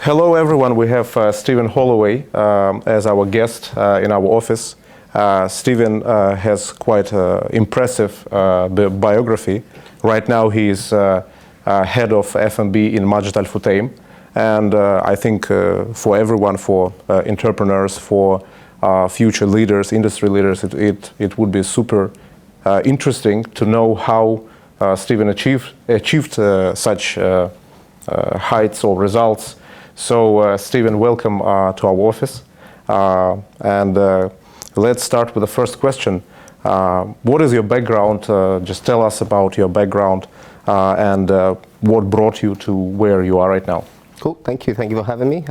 Hello everyone, we have Stephen Holloway as our guest in our office. Stephen has quite impressive biography. Right now he is head of F&B in Majid Al Futtaim, and I think for everyone, for entrepreneurs, for future leaders, industry leaders, it would be super interesting to know how Stephen achieved such heights or results. So, Stephen, welcome to our office. Let's start with the first question. What is your background? Just tell us about your background and what brought you to where you are right now. Cool, thank you for having me.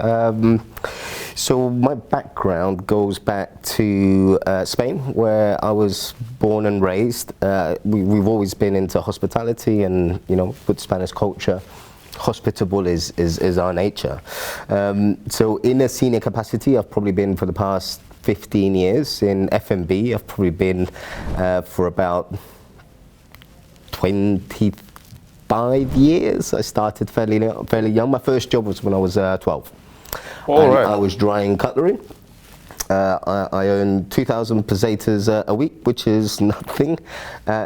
So my background goes back to Spain, where I was born and raised. We've always been into hospitality, and with Spanish culture, hospitable is our nature. So in a senior capacity, I've probably been for the past 15 years. In F&B, I've probably been for about 25 years. I started fairly young. My first job was when I was 12. Right. I was drying cutlery. I earned 2,000 pesetas a week, which is nothing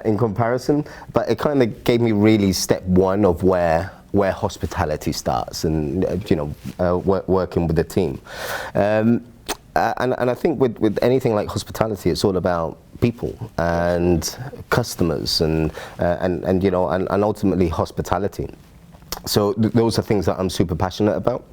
in comparison, but it kind of gave me really step one of where hospitality starts, and working with the team. And I think with anything like hospitality, it's all about people and customers and ultimately hospitality. So those are things that I'm super passionate about.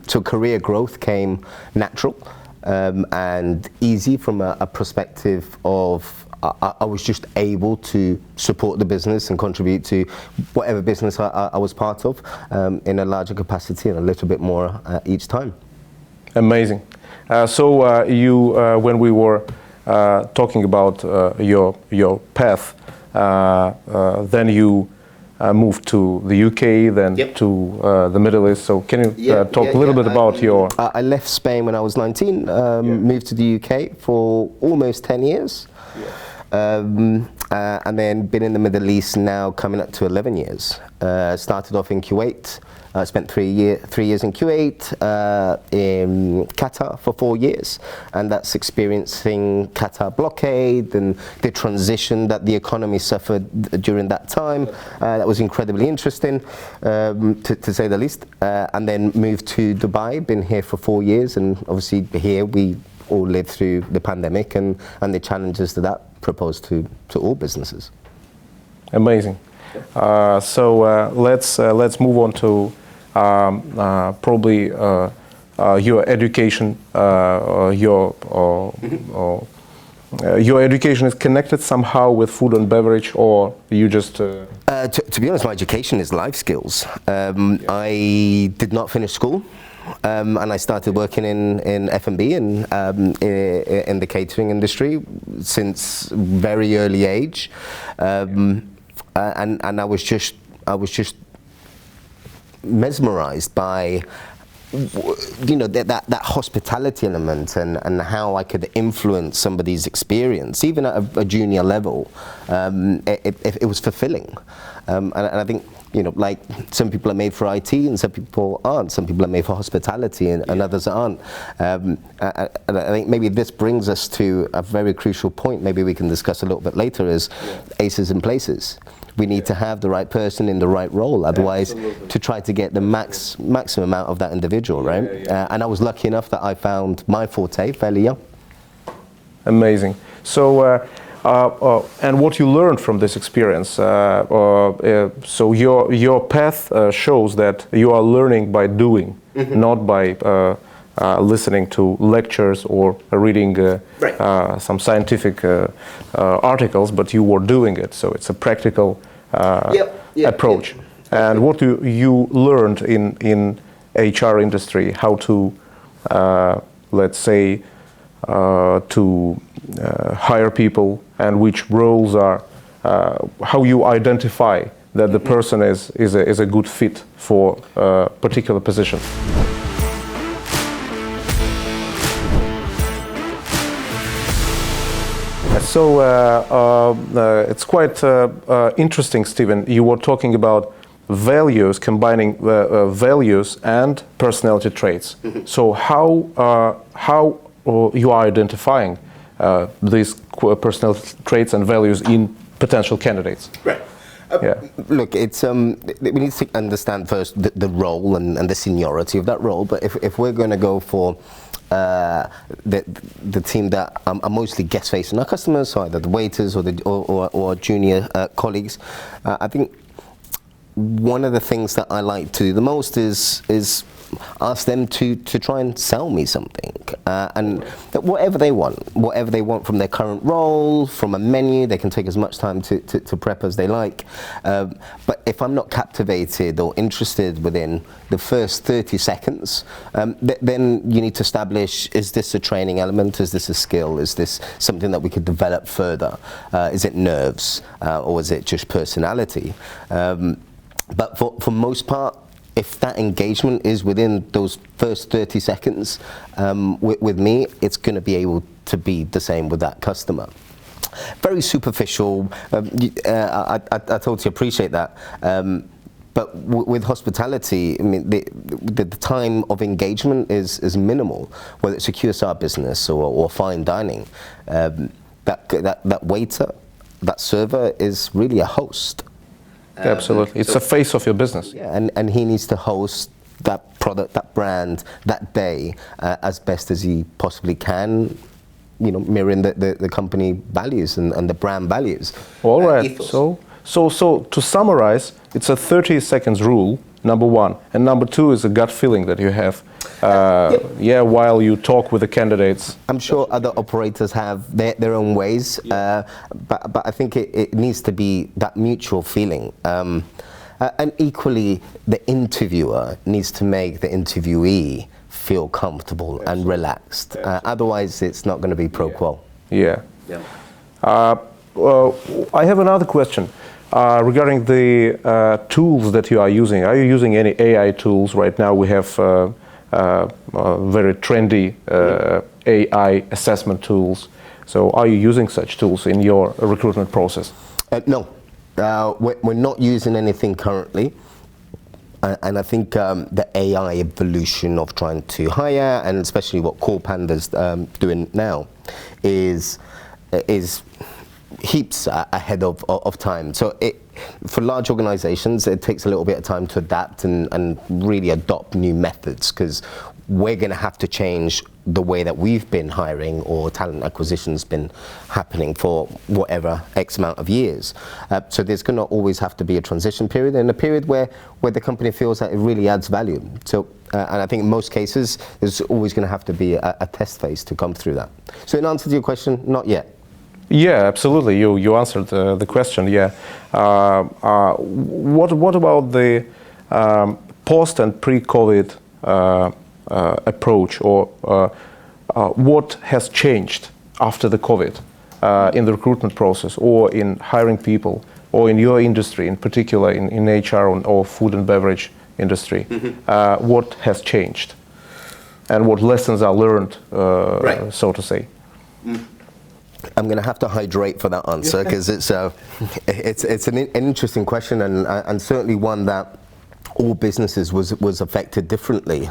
So career growth came natural and easy from a perspective of I was just able to support the business and contribute to whatever business I was part of in a larger capacity and a little bit more each time. Amazing. So when we were talking about your path, then you moved to the UK, then to the Middle East. So can you talk a little bit about your... I left Spain when I was 19, moved to the UK for almost 10 years. And then been in the Middle East now coming up to 11 years. Started off in Kuwait. Spent 3 years in Kuwait, in Qatar for 4 years, and that's experiencing Qatar blockade and the transition that the economy suffered during that time. That was incredibly interesting, to say the least. And then moved to Dubai. Been here for 4 years, and obviously here we all lived through the pandemic and the challenges that proposed to all businesses. Amazing. So let's move on to probably your education. Your education is connected somehow with food and beverage, or you just... To be honest, my education is life skills. I did not finish school. And I started working in F&B and in the catering industry since very early age, and I was just mesmerized by that hospitality element and how I could influence somebody's experience, even at a junior level. It was fulfilling, and I think, like some people are made for IT and some people aren't. Some people are made for hospitality and others aren't. And I think maybe this brings us to a very crucial point, maybe we can discuss a little bit later, is aces in places. We need to have the right person in the right role, otherwise to try to get the maximum out of that individual, right? And I was lucky enough that I found my forte fairly young. Amazing. So, and what you learned from this experience, so your path shows that you are learning by doing, not by listening to lectures or reading some scientific articles, but you were doing it. So it's a practical approach. And what you learned in HR industry, how to, let's say, to hire people, and which roles are, how you identify that the person is a good fit for a particular position. So it's quite interesting, Stephen. You were talking about values, combining values and personality traits. So how you are identifying these personality traits and values in potential candidates? Right. Look, it's we need to understand first the role and the seniority of that role. But if we're going to go for the team that are mostly guest facing our customers, so either the waiters or junior colleagues, I think one of the things that I like to do the most is ask them to try and sell me something, and whatever they want from their current role, from a menu. They can take as much time to prep as they like, but if I'm not captivated or interested within the first 30 seconds, then you need to establish, is this a training element, is this a skill, is this something that we could develop further, is it nerves, or is it just personality? But for most part, if that engagement is within those first 30 seconds with me, it's going to be able to be the same with that customer. Very superficial. I totally appreciate that. But with hospitality, I mean, the time of engagement is minimal. Whether it's a QSR business or fine dining, that waiter, that server is really a host. Absolutely. It's the face of your business. Yeah, and he needs to host that product, that brand, that day as best as he possibly can, you know, mirroring the company values and the brand values. All right. So to summarize, it's a 30 seconds rule, number one. And number two is a gut feeling that you have while you talk with the candidates. I'm sure other operators have their own ways, but I think it needs to be that mutual feeling. And equally, the interviewer needs to make the interviewee feel comfortable and relaxed. Otherwise, it's not going to be pro quo. Yeah. I have another question regarding the tools that you are using. Are you using any AI tools? Right now we have very trendy AI assessment tools. So are you using such tools in your recruitment process? No, we're not using anything currently. And I think the AI evolution of trying to hire, and especially what Call Panda's doing now, is heaps ahead of time. So for large organizations, it takes a little bit of time to adapt and really adopt new methods, because we're going to have to change the way that we've been hiring, or talent acquisition's been happening for whatever X amount of years. So there's going to always have to be a transition period, and a period where the company feels that it really adds value. So, and I think in most cases, there's always going to have to be a test phase to come through that. So in answer to your question, not yet. Yeah, absolutely. You answered the question. Yeah. What about the post and pre-COVID approach, or what has changed after the COVID in the recruitment process, or in hiring people, or in your industry, in particular in HR or food and beverage industry? What has changed, and what lessons are learned, so to say? I'm going to have to hydrate for that answer, because it's an interesting question, and certainly one that all businesses was affected differently,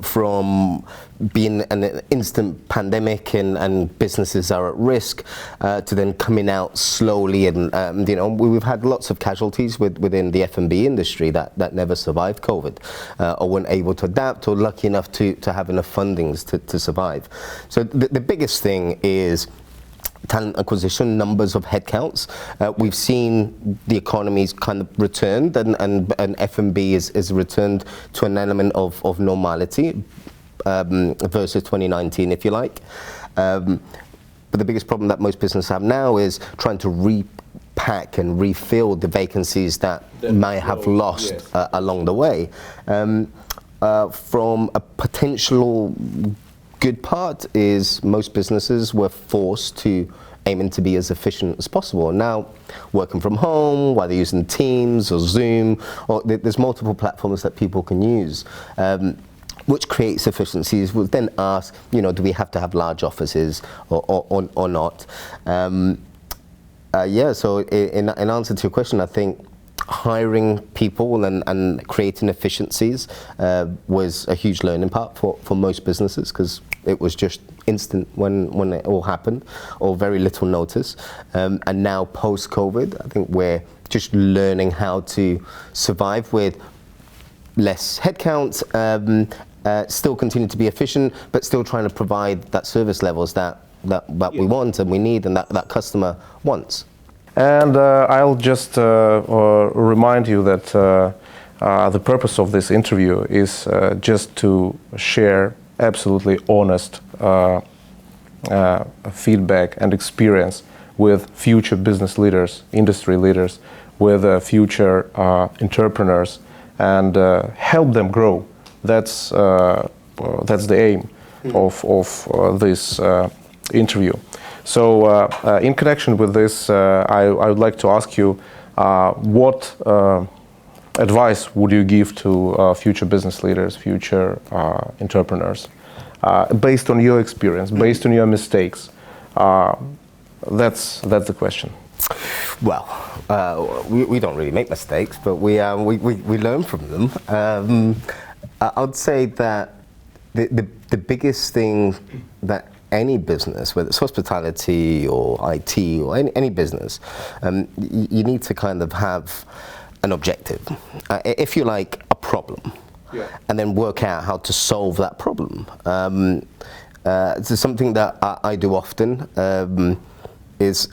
from being an instant pandemic and businesses are at risk, to then coming out slowly, and you know, we've had lots of casualties within the F&B industry that never survived COVID, or weren't able to adapt, or lucky enough to have enough fundings to survive. So the biggest thing is talent acquisition, numbers of headcounts. We've seen the economy's kind of returned, and F&B is returned to an element of normality versus 2019, if you like. But the biggest problem that most businesses have now is trying to repack and refill the vacancies that may have lost along the way. From a potential good part is most businesses were forced to aiming to be as efficient as possible. Now, working from home, whether using Teams or Zoom, or there's multiple platforms that people can use, which creates efficiencies. We'll then ask, you know, do we have to have large offices or not? So in answer to your question, I think hiring people and creating efficiencies was a huge learning part for most businesses, because it was just instant when it all happened, or very little notice. And now post-COVID, I think we're just learning how to survive with less headcount, still continue to be efficient, but still trying to provide that service levels that we want and we need and that customer wants. And I'll just remind you that the purpose of this interview is just to share absolutely honest feedback and experience with future business leaders, industry leaders, with future entrepreneurs, and help them grow. That's the aim of this interview. So in connection with this, I would like to ask you, what advice would you give to future business leaders, future entrepreneurs, based on your experience, based on your mistakes? That's the question. Well, we don't really make mistakes, but we learn from them. I would say that the biggest thing that any business, whether it's hospitality or IT or any business, you need to kind of have an objective, if you like, a problem, and then work out how to solve that problem. It's something that I do often. Is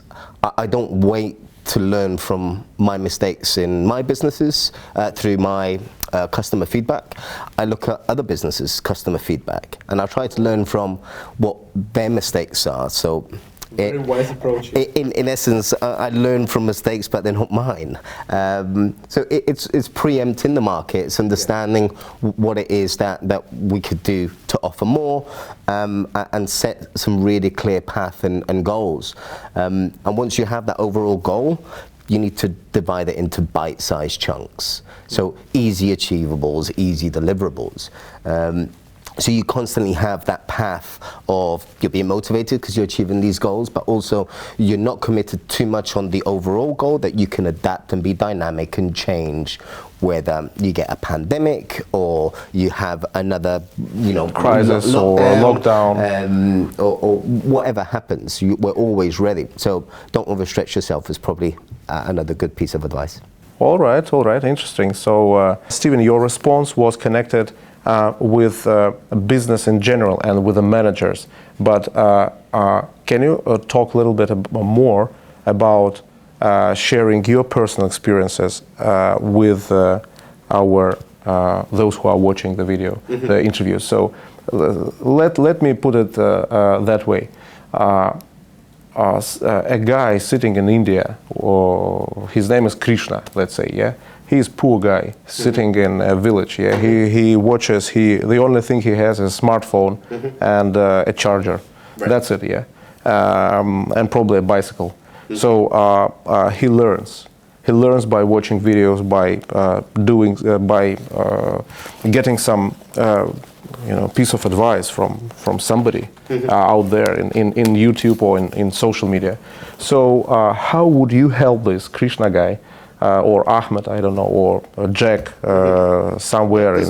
I don't wait to learn from my mistakes in my businesses through my customer feedback. I look at other businesses' customer feedback, and I try to learn from what their mistakes are. So, very wise approach. In essence, I learn from mistakes, but they're not mine. So it's preempting the market. It's understanding what it is that we could do to offer more, and set some really clear path and goals. And once you have that overall goal, you need to divide it into bite-sized chunks. So easy achievables, easy deliverables. So you constantly have that path of you're being motivated because you're achieving these goals, but also you're not committed too much on the overall goal, that you can adapt and be dynamic and change, whether you get a pandemic or you have another, crisis or lockdown, or whatever happens. We're always ready. So don't overstretch yourself is probably another good piece of advice. All right, interesting. So, Stephen, your response was connected with business in general and with the managers. But can you talk a little bit more about sharing your personal experiences with those who are watching the video, the interview? So let me put it that way. A guy sitting in India, or his name is Krishna, let's say, yeah? He's poor guy sitting in a village. Yeah, he watches. The only thing he has is a smartphone and a charger. Right. That's it. Yeah, and probably a bicycle. So he learns. He learns by watching videos, by getting some piece of advice from somebody out there in YouTube or in social media. So how would you help this Krishna guy? Or Ahmed, I don't know, or Jack, somewhere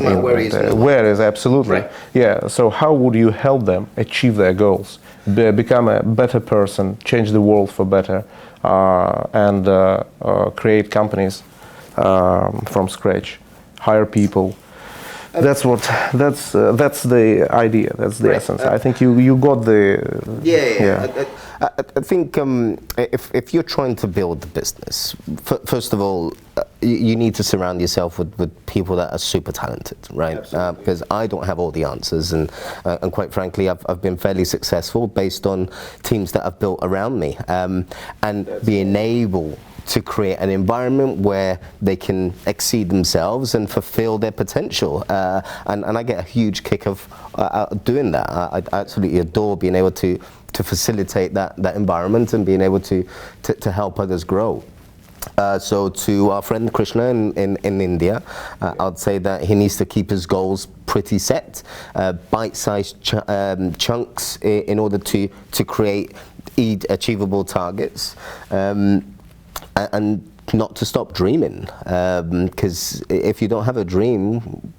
where is absolutely, right. Yeah. So how would you help them achieve their goals, become a better person, change the world for better, and create companies from scratch, hire people? That's the idea. That's the essence. I think you got the I think if you're trying to build the business, first of all, you need to surround yourself with people that are super talented, right? Because I don't have all the answers, and quite frankly, I've been fairly successful based on teams that I've built around me, and being able to create an environment where they can exceed themselves and fulfill their potential. And I get a huge kick of doing that. I absolutely adore being able to facilitate that environment and being able to help others grow. So to our friend Krishna in India, I'd say that he needs to keep his goals pretty set, bite-sized chunks in order to create achievable targets. And not to stop dreaming, because if you don't have a dream,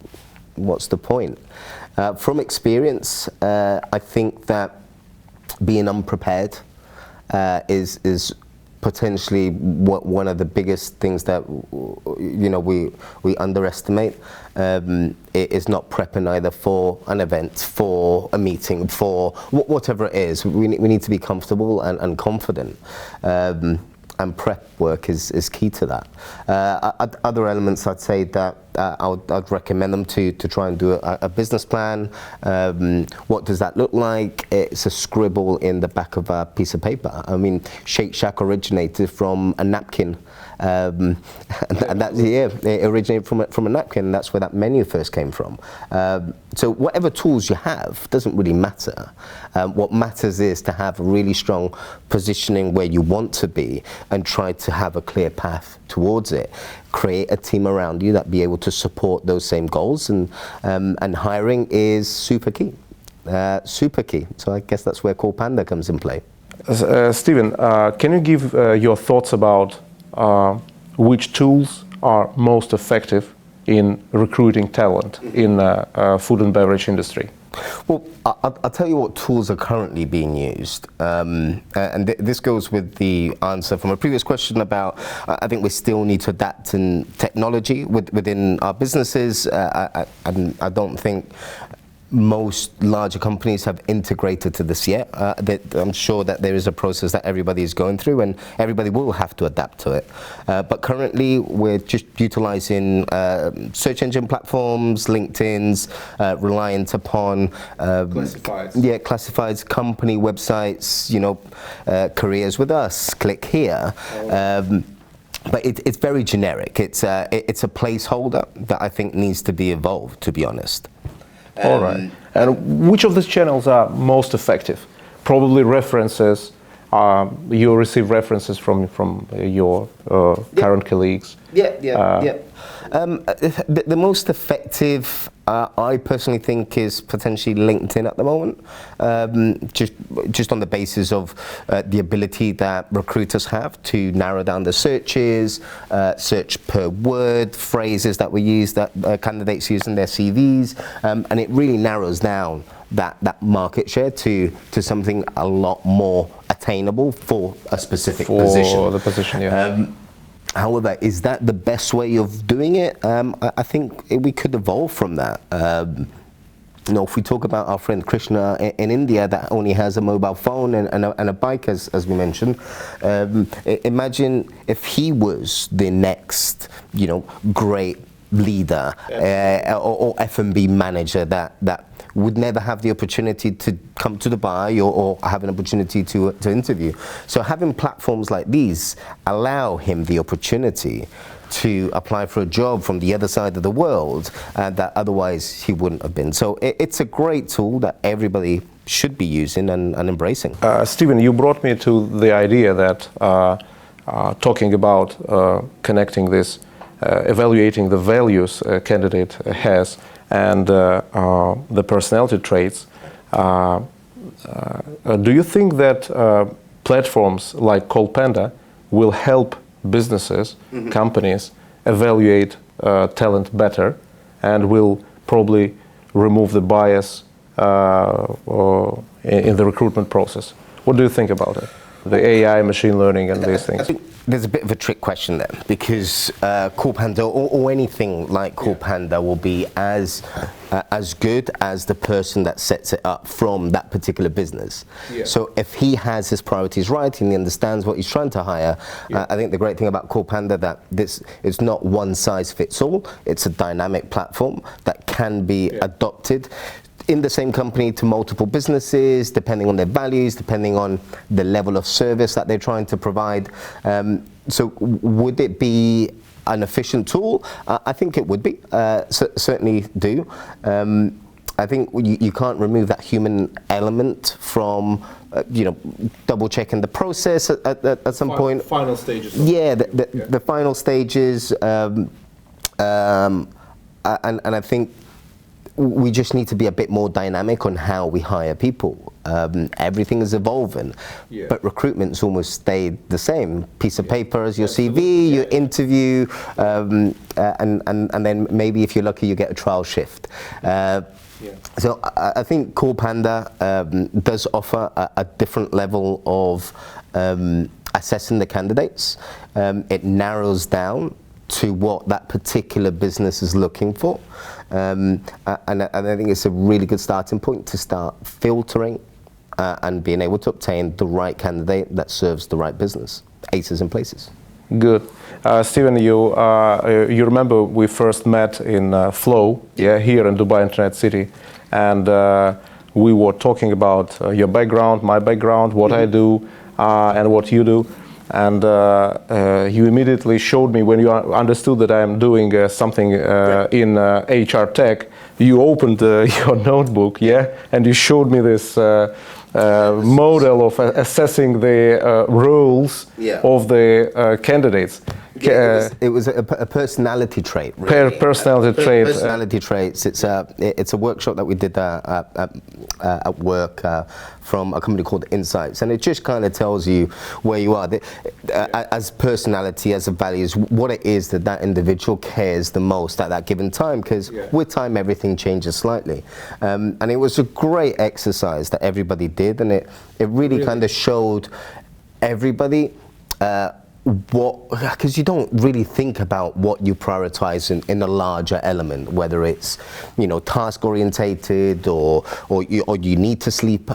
what's the point? From experience, I think that being unprepared is potentially one of the biggest things that we underestimate. It is not prepping either for an event, for a meeting, for whatever it is. We need to be comfortable and confident. And prep work is key to that. Other elements, I'd say that I'd recommend them to try and do a business plan. What does that look like? It's a scribble in the back of a piece of paper. I mean, Shake Shack originated from a napkin. And it originated from a napkin. That's where that menu first came from. So whatever tools you have doesn't really matter. What matters is to have a really strong positioning where you want to be and try to have a clear path towards it. Create a team around you that be able to support those same goals, and hiring is super key. Super key. So I guess that's where Call Panda comes in play. Stephen, can you give your thoughts about which tools are most effective in recruiting talent in food and beverage industry? Well, I'll tell you what tools are currently being used. And this goes with the answer from a previous question about, I think we still need to adapt in technology within our businesses. I don't think most larger companies have integrated to this yet. I'm sure that there is a process that everybody is going through, and everybody will have to adapt to it. But currently, we're just utilizing search engine platforms, LinkedIn's, reliant upon classifieds. Yeah, classifieds, company websites. Careers with us. Click here. But it's very generic. It's a placeholder that I think needs to be evolved, to be honest. All right. And which of these channels are most effective? Probably references. You receive references from your current colleagues. The most effective, I personally think, is potentially LinkedIn at the moment. Just on the basis of the ability that recruiters have to narrow down the searches, search per word, phrases that we use, that candidates use in their CVs, and it really narrows down that market share to something a lot more attainable for a specific position. For the position, yeah. However, is that the best way of doing it? I think we could evolve from that. If we talk about our friend Krishna in India that only has a mobile phone and a bike, as we mentioned, imagine if he was the next, great leader or F&B manager that would never have the opportunity to come to Dubai or have an opportunity to interview. So having platforms like these allow him the opportunity to apply for a job from the other side of the world that otherwise he wouldn't have been. So it's a great tool that everybody should be using and embracing. Stephen, you brought me to the idea that talking about connecting this, evaluating the values a candidate has and the personality traits. Do you think that platforms like Call Panda will help businesses, companies evaluate talent better, and will probably remove the bias in the recruitment process? What do you think about it? The AI, machine learning, and these things. I think there's a bit of a trick question there, because Call Panda or anything like Call Panda will be as good as the person that sets it up from that particular business. So if he has his priorities right and he understands what he's trying to hire, I think the great thing about Call Panda that it's not one size fits all. It's a dynamic platform that can be adopted in the same company to multiple businesses, depending on their values, depending on the level of service that they're trying to provide. So would it be an efficient tool? I think it would be, certainly do. I think you can't remove that human element from, double checking the process at some point. Final stages. The final stages, and I think we just need to be a bit more dynamic on how we hire people. Everything is evolving, but recruitment's almost stayed the same. Piece of paper as your CV, your interview, and then maybe if you're lucky, you get a trial shift. So I think Call Panda does offer a different level of assessing the candidates. It narrows down to what that particular business is looking for. And I think it's a really good starting point to start filtering and being able to obtain the right candidate that serves the right business. Aces in places. Good. Steven, you remember we first met in Flow, here in Dubai Internet City, and we were talking about your background, my background, what I do, and what you do. And you immediately showed me, when you understood that I am doing something in HR tech, you opened your notebook, and you showed me this model of assessing the roles of the candidates. It was a personality trait. Really. Personality trait. Personality traits. It's a workshop that we did at work from a company called Insights, and it just kind of tells you where you are as personality, as a values, what it is that individual cares the most at that given time. Because with time, everything changes slightly, and it was a great exercise that everybody did, and it really kind of showed everybody. Because you don't really think about what you prioritize in a larger element, whether it's, task orientated or you need to sleep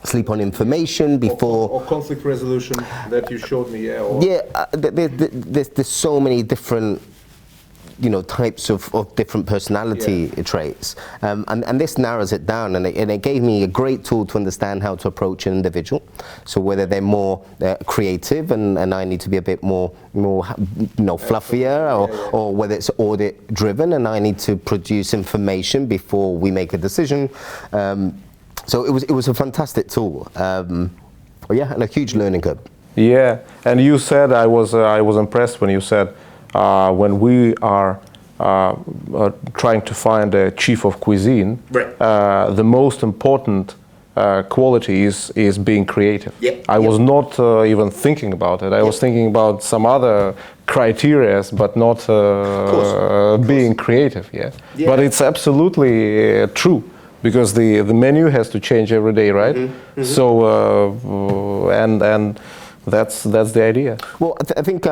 sleep on information before, or conflict resolution that you showed me. There's so many different types of different personality traits, and this narrows it down, and it gave me a great tool to understand how to approach an individual. So whether they're more creative and I need to be a bit more fluffier, or whether it's audit driven and I need to produce information before we make a decision. So it was a fantastic tool, and a huge learning curve. Yeah, and you said, I was impressed when you said, when we are trying to find a chief of cuisine, the most important quality is being creative. I was not even thinking about it. I was thinking about some other criteria, but not being creative. But it's absolutely true, because the menu has to change every day, right? So and that's the idea. Well, I think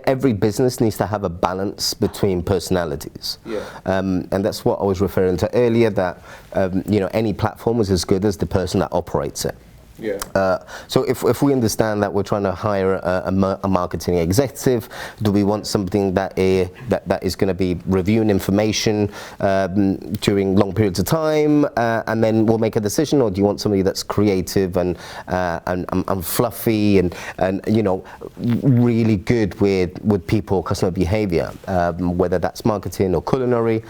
every business needs to have a balance between personalities, and that's what I was referring to earlier. That any platform is as good as the person that operates it. So if we understand that we're trying to hire a marketing executive, do we want something that is going to be reviewing information during long periods of time, and then we'll make a decision, or do you want somebody that's creative and fluffy and really good with people, customer behavior, whether that's marketing or culinary,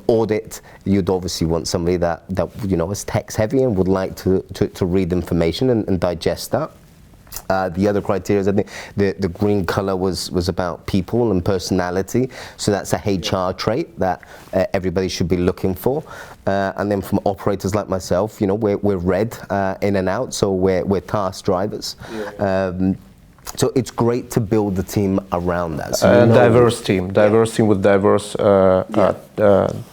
audit? You'd obviously want somebody that is text heavy and would like to read information and digest that. The other criteria, I think the green color was about people and personality, so that's a HR trait that everybody should be looking for. And then from operators like myself, we're red in and out, so we're task drivers. So it's great to build the team around that. So diverse team with diverse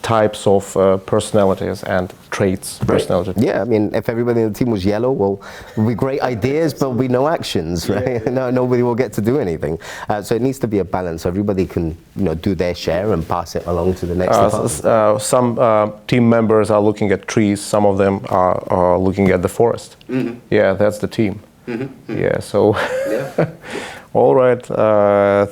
types of personalities and traits. Personality. Yeah, I mean, if everybody in the team was yellow, well, it would be great ideas, but we no actions, right? Nobody will get to do anything. So it needs to be a balance. So everybody can, do their share and pass it along to the next department. Some team members are looking at trees. Some of them are looking at the forest. Yeah, that's the team. Yeah, so all right,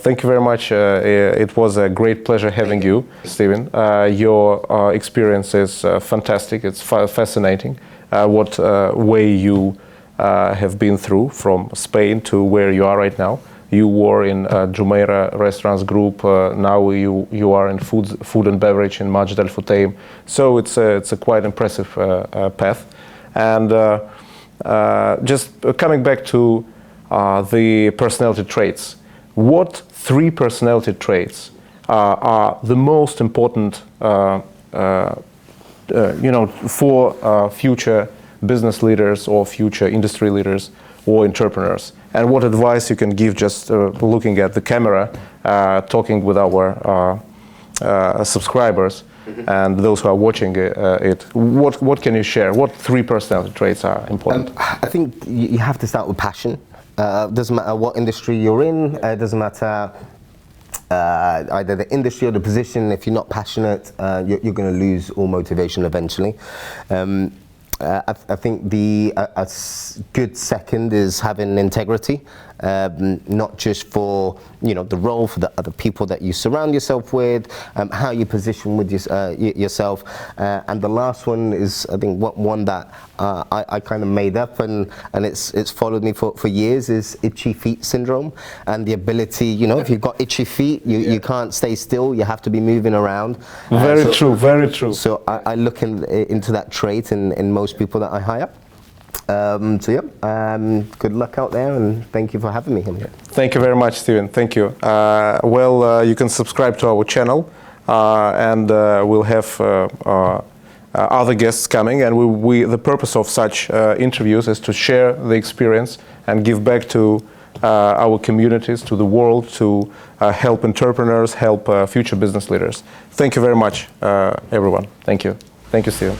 thank you very much. It was a great pleasure having you, Steven. Your experience is fantastic. It's fascinating what way you have been through from Spain to where you are right now. You were in Jumeirah Restaurants Group. Now you are in food and beverage in Majd Al Futtaim. So it's a quite impressive path. And just coming back to the personality traits, what 3 personality traits are the most important, for future business leaders or future industry leaders or entrepreneurs? And what advice you can give just looking at the camera, talking with our subscribers and those who are watching it? What can you share? What 3 personality traits are important? I think you have to start with passion. Doesn't matter what industry you're in. Doesn't matter either the industry or the position. If you're not passionate, you're going to lose all motivation eventually. I think a good second is having integrity, not just for the role, for the other people that you surround yourself with, how you position with yourself, and the last one is, I think, one that I kind of made up and it's followed me for years, is itchy feet syndrome, and the ability, if you've got itchy feet, you can't stay still, you have to be moving around. Very true, very true. So I look into that trait in most people that I hire. Good luck out there, and thank you for having me here. Thank you very much, Steven. Thank you. You can subscribe to our channel, and we'll have other guests coming. And the purpose of such interviews is to share the experience and give back to our communities, to the world, to help entrepreneurs, help future business leaders. Thank you very much, everyone. Thank you. Thank you, Steven.